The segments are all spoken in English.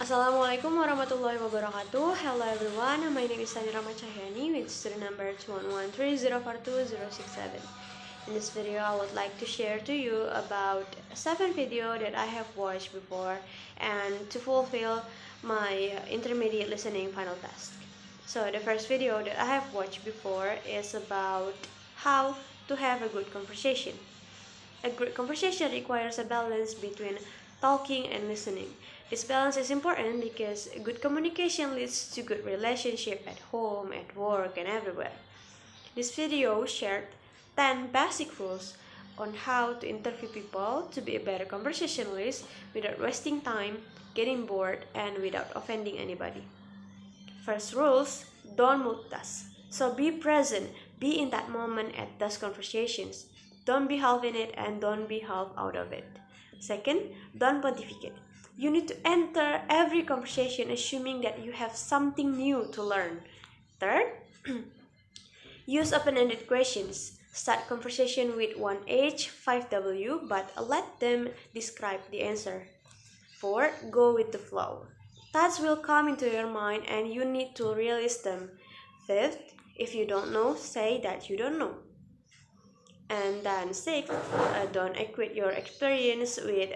Assalamualaikum warahmatullahi wabarakatuh. Hello everyone, my name is Hanny Rahmah Cahyani with student number 21130420067. In this video, I would like to share to you about 7 videos that I have watched before and to fulfill my intermediate listening final task. So the first video that I have watched before is about how to have a good conversation. A good conversation requires a balance between talking and listening. This balance is important because good communication leads to good relationship at home, at work, and everywhere. This video shared 10 basic rules on how to interview people to be a better conversationalist without wasting time, getting bored, and without offending anybody. First rules, don't multitask. So be present, be in that moment at those conversations. Don't be half in it and don't be half out of it. Second, don't pontificate. You need to enter every conversation assuming that you have something new to learn. Third, use open-ended questions. Start conversation with 1H, 5W, but let them describe the answer. 4. Go with the flow. Thoughts will come into your mind and you need to release them. 5th, if you don't know, say that you don't know. And then 6th, don't equate your experience with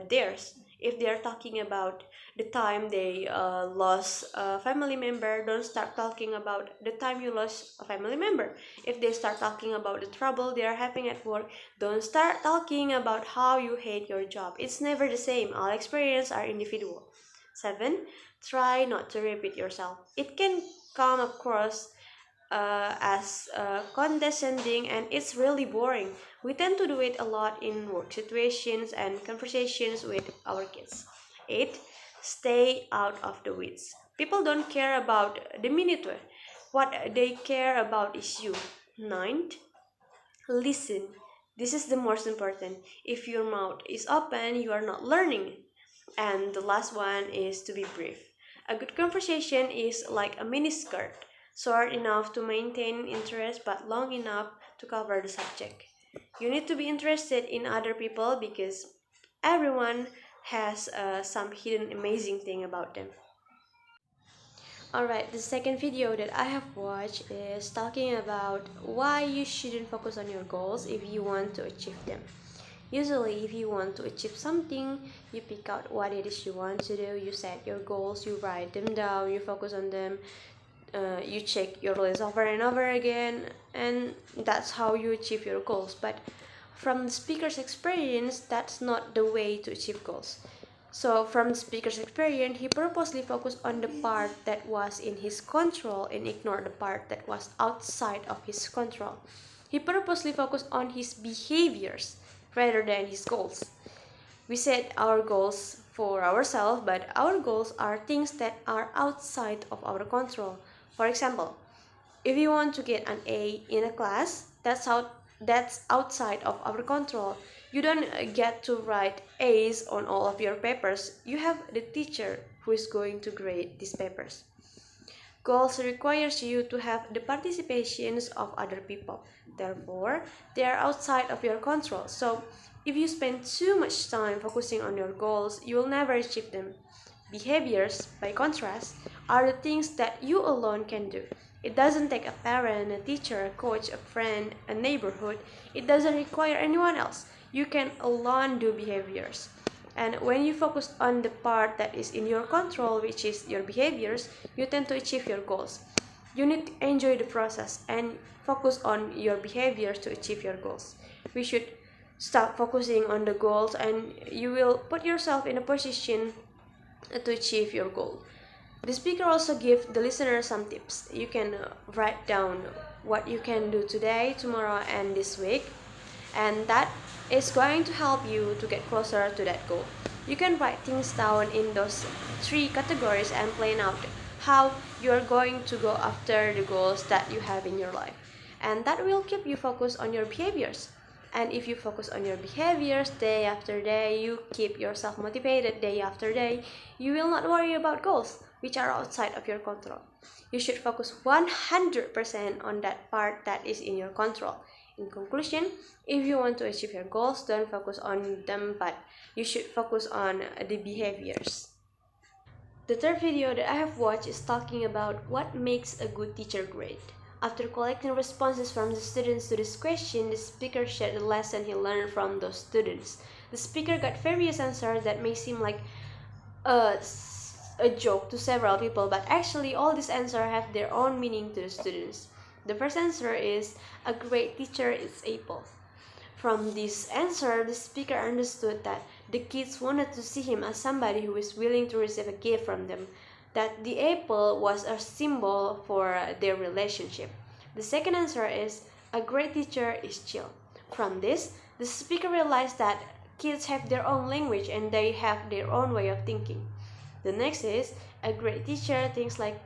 theirs. If they're talking about the time they lost a family member, don't start talking about the time you lost a family member. If they start talking about the trouble they are having at work, don't start talking about how you hate your job. It's never the same. All experiences are individual. 7. Try not to repeat yourself. It can come across as condescending and it's really boring. We tend to do it a lot in work situations and conversations with our kids. 8. Stay out of the weeds. People don't care about the minute. What they care about is you. 9. Listen. This is the most important. If your mouth is open, you are not learning. And the last one is to be brief. A good conversation is like a mini skirt, short enough to maintain interest but long enough to cover the subject. You need to be interested in other people because everyone has some hidden amazing thing about them. Alright, the second video that I have watched is talking about why you shouldn't focus on your goals if you want to achieve them. Usually, if you want to achieve something, you pick out what it is you want to do, you set your goals, you write them down, you focus on them, you check your list over and over again, and that's how you achieve your goals. But from the speaker's experience, that's not the way to achieve goals. So from the speaker's experience, he purposely focused on the part that was in his control and ignored the part that was outside of his control. He purposely focused on his behaviors rather than his goals. We set our goals for ourselves, but our goals are things that are outside of our control. For example, if you want to get an A in a class, that's outside of our control. You don't get to write A's on all of your papers. You have the teacher who is going to grade these papers. Goals requires you to have the participations of other people. Therefore, they are outside of your control. So, if you spend too much time focusing on your goals, you will never achieve them. Behaviors, by contrast, are the things that you alone can do. It doesn't take a parent, a teacher, a coach, a friend, a neighborhood. It doesn't require anyone else. You can alone do behaviors. And when you focus on the part that is in your control, which is your behaviors, you tend to achieve your goals. You need to enjoy the process and focus on your behaviors to achieve your goals. We should stop focusing on the goals and you will put yourself in a position to achieve your goal. The speaker also gives the listener some tips. You can write down what you can do today, tomorrow, and this week, and that is going to help you to get closer to that goal. You can write things down in those 3 categories and plan out how you are going to go after the goals that you have in your life. And that will keep you focused on your behaviors. And if you focus on your behaviors day after day, you keep yourself motivated day after day, you will not worry about goals which are outside of your control. You should focus 100% on that part that is in your control. In conclusion, if you want to achieve your goals, don't focus on them, but you should focus on the behaviors. The third video that I have watched is talking about what makes a good teacher great. After collecting responses from the students to this question, the speaker shared the lesson he learned from those students. The speaker got various answers that may seem like a joke to several people, but actually all these answers have their own meaning to the students. The first answer is, a great teacher is able. From this answer, the speaker understood that the kids wanted to see him as somebody who is willing to receive a gift from them, that the apple was a symbol for their relationship. The second answer is, a great teacher is chill. From this, the speaker realized that kids have their own language and they have their own way of thinking. The next is, a great teacher thinks like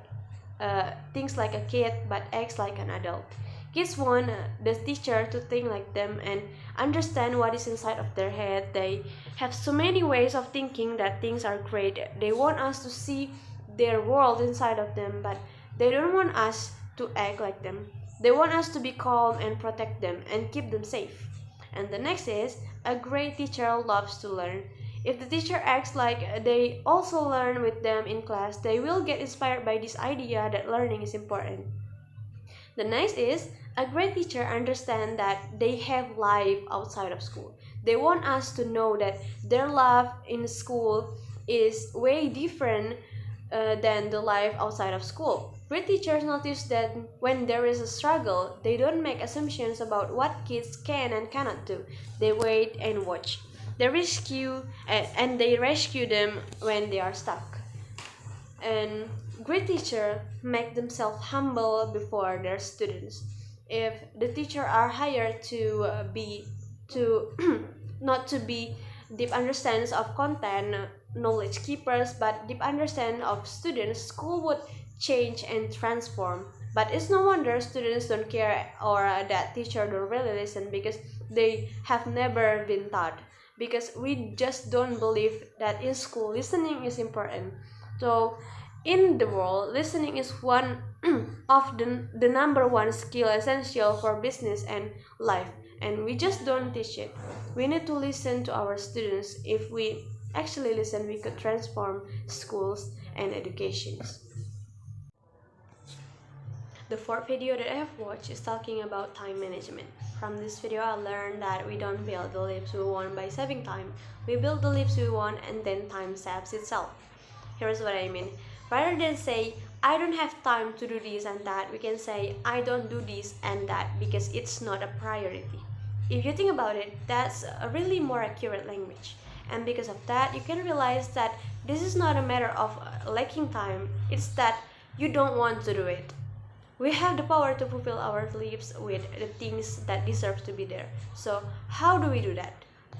a kid but acts like an adult. Kids want the teacher to think like them and understand what is inside of their head. They have so many ways of thinking that things are great. They want us to see their world inside of them, but they don't want us to act like them. They want us to be calm and protect them and keep them safe. And the next is, a great teacher loves to learn. If the teacher acts like they also learn with them in class, they will get inspired by this idea that learning is important. The next is, a great teacher understands that they have life outside of school. They want us to know that their life in school is way different than the life outside of school. Great teachers notice that when there is a struggle, they don't make assumptions about what kids can and cannot do. They wait and watch. They rescue and they rescue them when they are stuck. And great teachers make themselves humble before their students. If the teachers are hired not to be deep understanders of content, knowledge keepers, but deep understanding of students, school would change and transform. But it's no wonder students don't care or that teacher don't really listen, because they have never been taught. Because we just don't believe that in school listening is important. So in the world, listening is one of the number one skill essential for business and life, and we just don't teach it. We need to listen to our students. If we actually listen, we could transform schools and educations. The fourth video that I have watched is talking about time management. From this video, I learned that we don't build the lives we want by saving time. We build the lives we want and then time saves itself. Here's what I mean. Rather than say, I don't have time to do this and that, we can say, I don't do this and that because it's not a priority. If you think about it, that's a really more accurate language. And because of that, you can realize that this is not a matter of lacking time, it's that you don't want to do it. We have the power to fulfill our lives with the things that deserve to be there. So how do we do that?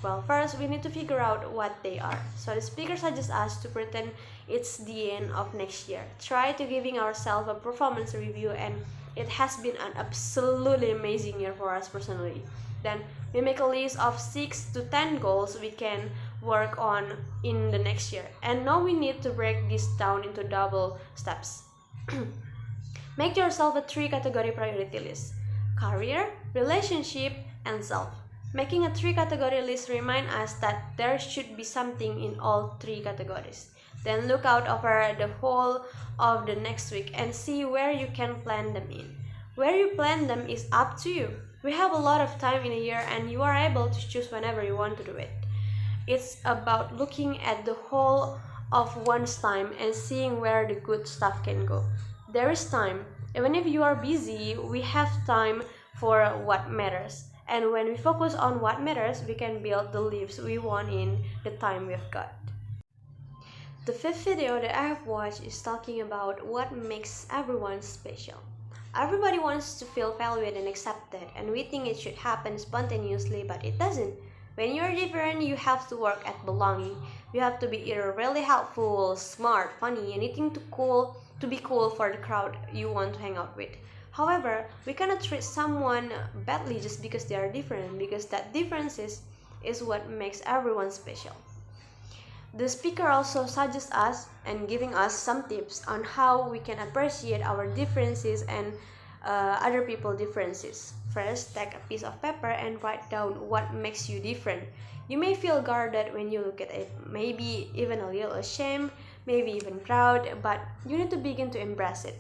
Well, first we need to figure out what they are. So the speaker suggests us to pretend it's the end of next year. Try to giving ourselves a performance review, and it has been an absolutely amazing year for us personally. Then we make a list of 6 to 10 goals we can work on in the next year. And now we need to break this down into double steps. Make yourself a 3-category priority list: career, relationship, and self. Making a 3-category list reminds us that there should be something in all 3 categories. Then look out over the whole of the next week and see where you can plan them in. Where you plan them is up to you. We have a lot of time in a year and you are able to choose whenever you want to do it. It's about looking at the whole of one's time and seeing where the good stuff can go. There is time. Even if you are busy, we have time for what matters. And when we focus on what matters, we can build the lives we want in the time we've got. The fifth video that I have watched is talking about what makes everyone special. Everybody wants to feel valued and accepted, and we think it should happen spontaneously, but it doesn't. When you're different, you have to work at belonging. You have to be either really helpful, smart, funny, anything to be cool for the crowd you want to hang out with. However, we cannot treat someone badly just because they are different, because that difference is what makes everyone special. The speaker also suggests us and giving us some tips on how we can appreciate our differences and other people's differences. First, take a piece of paper and write down what makes you different. You may feel guarded when you look at it, maybe even a little ashamed. maybe even proud, but you need to begin to embrace it.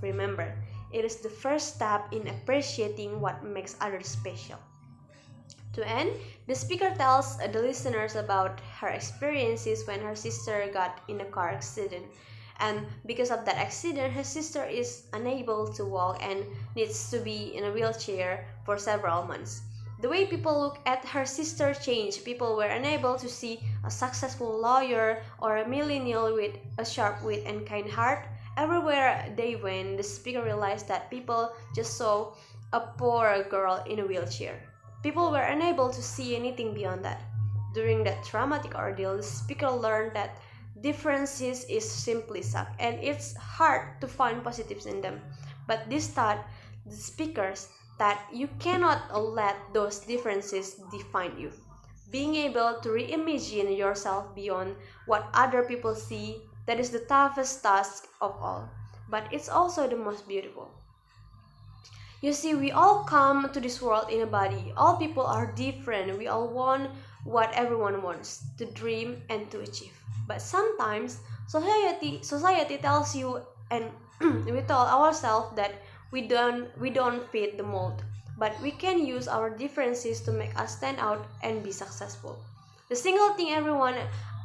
Remember, it is the first step in appreciating what makes others special. To end, the speaker tells the listeners about her experiences when her sister got in a car accident. And because of that accident, her sister is unable to walk and needs to be in a wheelchair for several months. The way people look at her sister changed. People were unable to see a successful lawyer or a millennial with a sharp wit and kind heart. Everywhere they went, the speaker realized that people just saw a poor girl in a wheelchair. People were unable to see anything beyond that. During that traumatic ordeal, the speaker learned that differences is simply suck and it's hard to find positives in them. But this taught the speakers that you cannot let those differences define you. Being able to reimagine yourself beyond what other people see, that is the toughest task of all. But it's also the most beautiful. You see, we all come to this world in a body. All people are different. We all want what everyone wants, to dream and to achieve. But sometimes society tells you and we tell ourselves that we don't fit the mold. But we can use our differences to make us stand out and be successful. The single thing everyone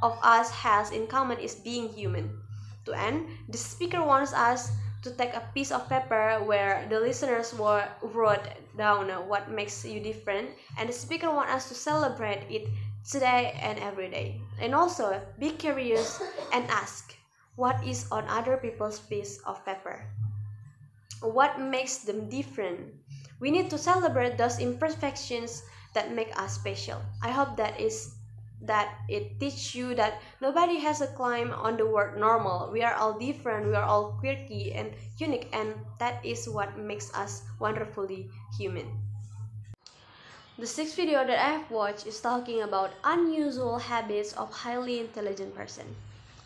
of us has in common is being human. To end, the speaker wants us to take a piece of paper where the listeners wrote down what makes you different, and the speaker wants us to celebrate it today and every day. And also, be curious and ask, what is on other people's piece of paper? What makes them different? We need to celebrate those imperfections that make us special. I hope that it teaches you that nobody has a claim on the word normal. We are all different, we are all quirky and unique, and that is what makes us wonderfully human. The sixth video that I have watched is talking about unusual habits of highly intelligent person.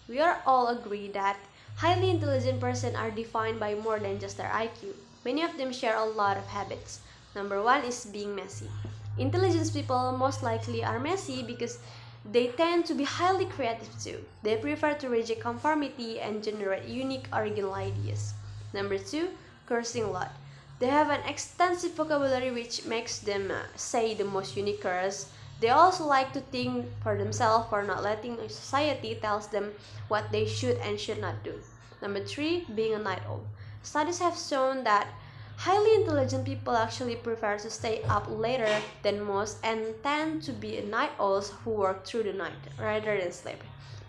We are all agree that highly intelligent person are defined by more than just their IQ. Many of them share a lot of habits. Number one is being messy. Intelligent people most likely are messy because they tend to be highly creative too. They prefer to reject conformity and generate unique, original ideas. Number two, cursing a lot. They have an extensive vocabulary which makes them say the most unique curse. They also like to think for themselves for not letting society tells them what they should and should not do. Number three, being a night owl. Studies have shown that highly intelligent people actually prefer to stay up later than most and tend to be night owls who work through the night rather than sleep,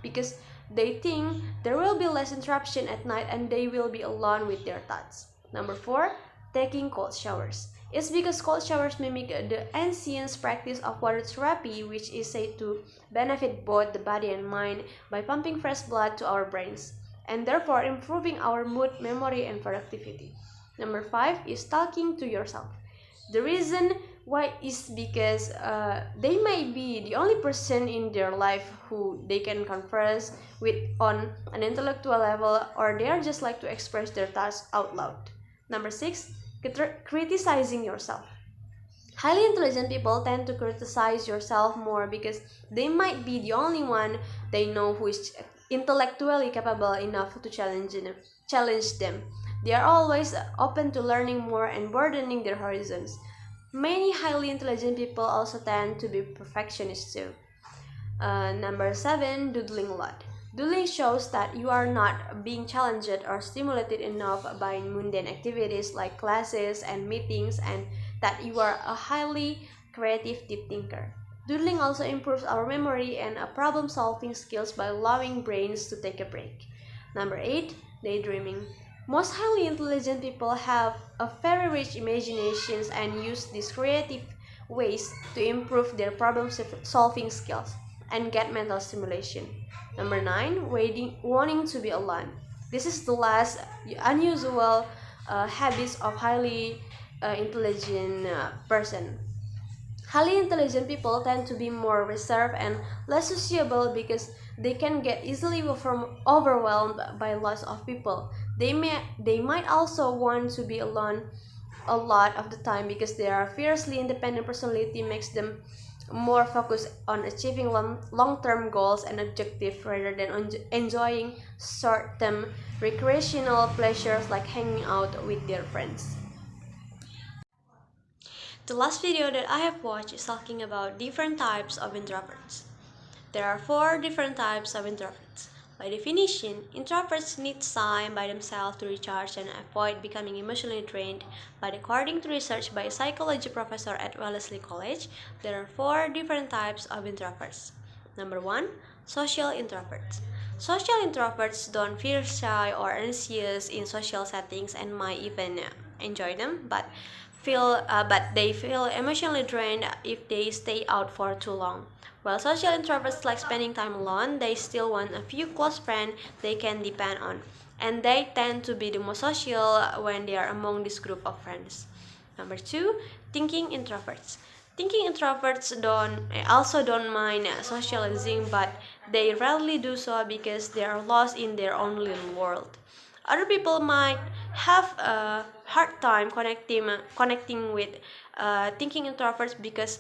because they think there will be less interruption at night and they will be alone with their thoughts. Number four, taking cold showers. It's because cold showers mimic the ancient practice of water therapy, which is said to benefit both the body and mind by pumping fresh blood to our brains, and therefore improving our mood, memory, and productivity. Number five is talking to yourself. The reason why is because they might be the only person in their life who they can converse with on an intellectual level, or they are just like to express their thoughts out loud. Number six, criticizing yourself. Highly intelligent people tend to criticize yourself more because they might be the only one they know who is intellectually capable enough to challenge them. They are always open to learning more and broadening their horizons. Many highly intelligent people also tend to be perfectionists too. Number seven, doodling a lot. Doodling shows that you are not being challenged or stimulated enough by mundane activities like classes and meetings, and that you are a highly creative deep thinker. Doodling also improves our memory and problem-solving skills by allowing brains to take a break. Number eight, daydreaming. Most highly intelligent people have a very rich imaginations and use these creative ways to improve their problem-solving skills and get mental stimulation. Number nine, wanting to be alone. This is the last unusual habits of highly intelligent person. Highly intelligent people tend to be more reserved and less sociable because they can get easily overwhelmed by lots of people. They might also want to be alone a lot of the time because their fiercely independent personality makes them more focused on achieving long-term goals and objectives rather than on enjoying short-term recreational pleasures like hanging out with their friends. The last video that I have watched is talking about different types of introverts. There are 4 different types of introverts. By definition, introverts need time by themselves to recharge and avoid becoming emotionally drained. But according to research by a psychology professor at Wellesley College, there are 4 different types of introverts. Number 1, social introverts. Social introverts don't feel shy or anxious in social settings and might even enjoy them, but they feel emotionally drained if they stay out for too long. While social introverts like spending time alone, they still want a few close friends they can depend on, and they tend to be the most social when they are among this group of friends. Number 2, thinking introverts. Thinking introverts also don't mind socializing, but they rarely do so because they are lost in their own little world. Other people might have a hard time connecting with thinking introverts because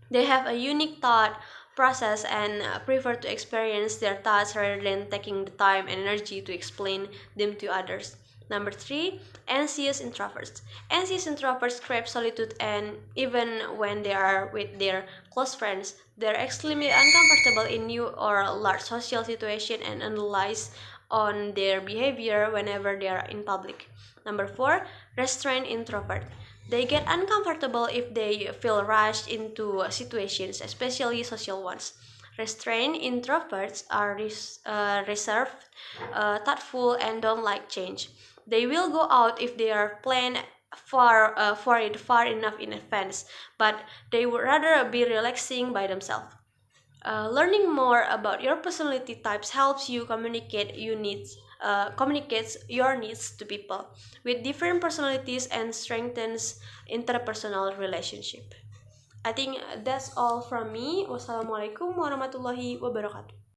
they have a unique thought process and prefer to experience their thoughts rather than taking the time and energy to explain them to others. Number 3, anxious introverts. Anxious introverts crave solitude, and even when they are with their close friends, they are extremely uncomfortable in new or large social situations and analyze on their behavior whenever they are in public. Number 4, restrained introvert. They get uncomfortable if they feel rushed into situations, especially social ones. Restrained introverts are reserved, thoughtful, and don't like change. They will go out if they are planned for it far enough in advance, but they would rather be relaxing by themselves. Learning more about your personality types helps you communicates your needs to people with different personalities and strengthens interpersonal relationship. I think that's all from me. Wassalamualaikum warahmatullahi wabarakatuh.